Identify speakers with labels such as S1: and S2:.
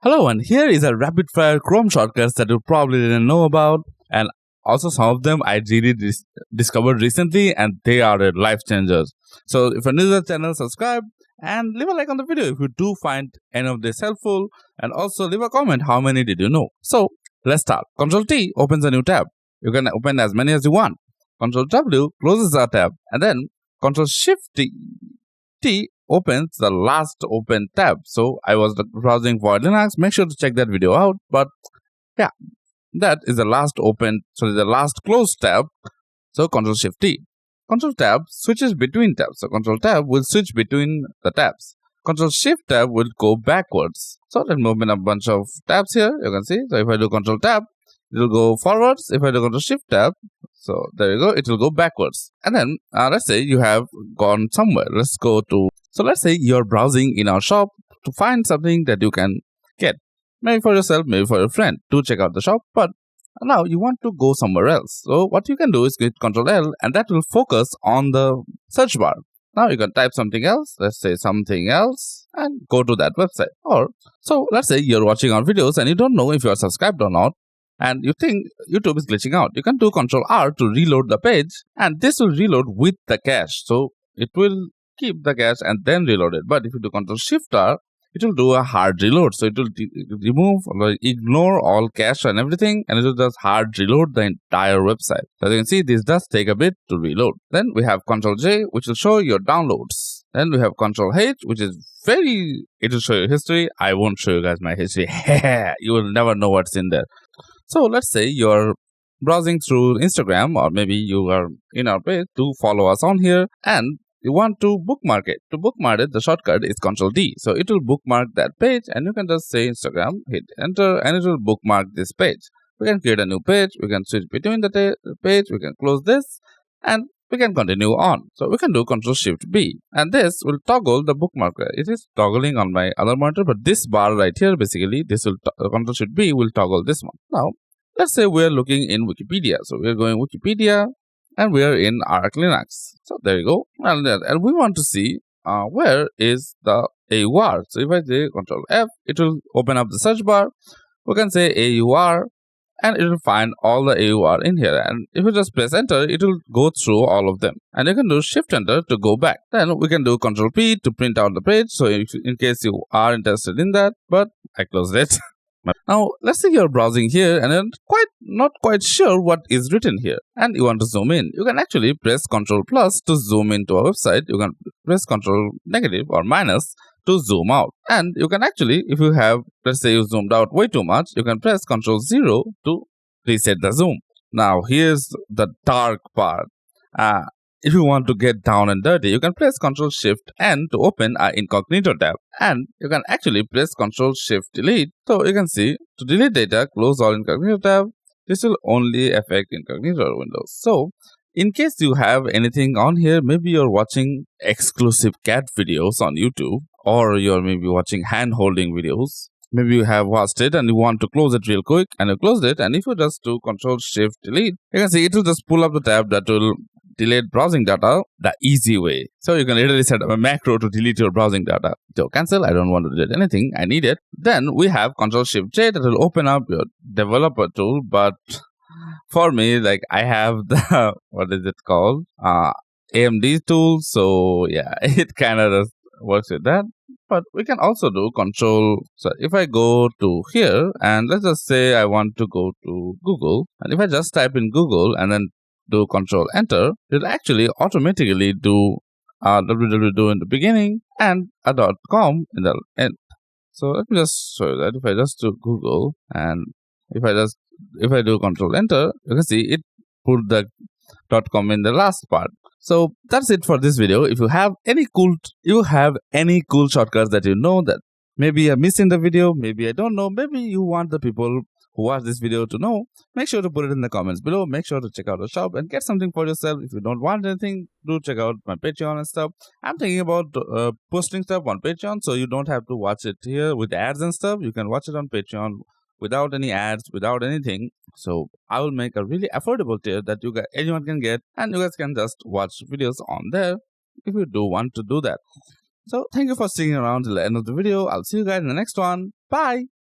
S1: Hello, and here is a rapid fire Chrome shortcuts that you probably didn't know about, and also some of them I really discovered recently, and they are life changers. So if you're new to the channel, subscribe and leave a like on the video if you do find any of this helpful, and also leave a comment how many did you know. So let's start. Ctrl T opens a new tab. You can open as many as you want. Ctrl W closes a tab, and then Ctrl Shift T opens the last open tab. So I was browsing for Linux. Make sure to check that video out. But yeah, that is the last the last closed tab. So Ctrl Shift T. Ctrl Tab switches between tabs. So Ctrl Tab will switch between the tabs. Ctrl Shift Tab will go backwards. So let me open a bunch of tabs here. You can see. So if I do Ctrl Tab, it will go forwards. If I do Ctrl Shift Tab, so there you go, it will go backwards. And then let's say you have gone somewhere. Let's go to, so let's say you're browsing in our shop to find something that you can get. Maybe for yourself, maybe for your friend. Do check out the shop, but now you want to go somewhere else. So what you can do is get Ctrl L, and that will focus on the search bar. Now you can type something else, let's say something else, and go to that website. Or, so let's say you're watching our videos and you don't know if you are subscribed or not, and you think YouTube is glitching out. You can do Ctrl R to reload the page, and this will reload with the cache. So it will keep the cache and then reload it. But if you do Ctrl Shift R, it will do a hard reload. So it will remove or ignore all cache and everything, and it will just hard reload the entire website. As you can see, this does take a bit to reload. Then we have Ctrl J, which will show your downloads. Then we have Ctrl H, which is it will show your history. I won't show you guys my history. You will never know what's in there. So let's say you're browsing through Instagram, or maybe you are in our page to follow us on here, and you want to bookmark it. To bookmark it, the shortcut is Ctrl D. So it will bookmark that page, and you can just say Instagram, hit enter, and it will bookmark this page. We can create a new page, we can switch between the page, we can close this, and we can continue on. So we can do Ctrl Shift B, and this will toggle the bookmark. It is toggling on my other monitor, but this bar right here, basically, this will Ctrl Shift B will toggle this one. Now, let's say we are looking in Wikipedia. So we are going Wikipedia, and we are in Arch Linux. So there you go, and we want to see where is the AUR. So if I say Ctrl F, it will open up the search bar. We can say AUR, and it will find all the AUR in here. And if you just press enter, it will go through all of them. And you can do Shift enter to go back. Then we can do Ctrl P to print out the page. So if, in case you are interested in that, but I closed it. Now let's say you're browsing here and you're not quite sure what is written here, and you want to zoom in. You can actually press Ctrl plus to zoom into a website. You can press Ctrl negative or minus to zoom out, and you can actually, if you have, let's say you zoomed out way too much, you can press Ctrl 0 to reset the zoom. Now here's the dark part. If you want to get down and dirty, you can press Ctrl Shift N to open an incognito tab, and you can actually press Ctrl Shift Delete. So you can see, to delete data, close all incognito tab. This will only affect incognito windows. So in case you have anything on here, maybe you're watching exclusive cat videos on YouTube, or you're maybe watching hand holding videos. Maybe you have watched it and you want to close it real quick, and you closed it, and if you just do Ctrl Shift Delete, you can see it will just pull up the tab that will delete browsing data the easy way. So you can literally set up a macro to delete your browsing data. So cancel, I don't want to delete anything, I need it. Then we have Ctrl Shift J that will open up your developer tool, but for me, like, I have the, what is it called? AMD tool. So yeah, it kind of just works with that. But we can also do Control. So if I go to here, and let's just say I want to go to Google, and if I just type in Google and then do Control Enter, it will actually automatically do www in the beginning and a .com in the end. So let me just show you that. If I just do Google, and if I do Control Enter, you can see it put the .com in the last part. So that's it for this video. If you have any cool shortcuts that you know that maybe I missed in the video, maybe I don't know, maybe you want the people who watch this video to know, make sure to put it in the comments below. Make sure to check out the shop and get something for yourself. If you don't want anything, do check out my Patreon and stuff. I'm thinking about posting stuff on Patreon, so you don't have to watch it here with ads and stuff. You can watch it on Patreon without any ads, without anything. So I will make a really affordable tier that anyone can get, and you guys can just watch videos on there if you do want to do that. So thank you for sticking around till the end of the video. I'll see you guys in the next one. Bye.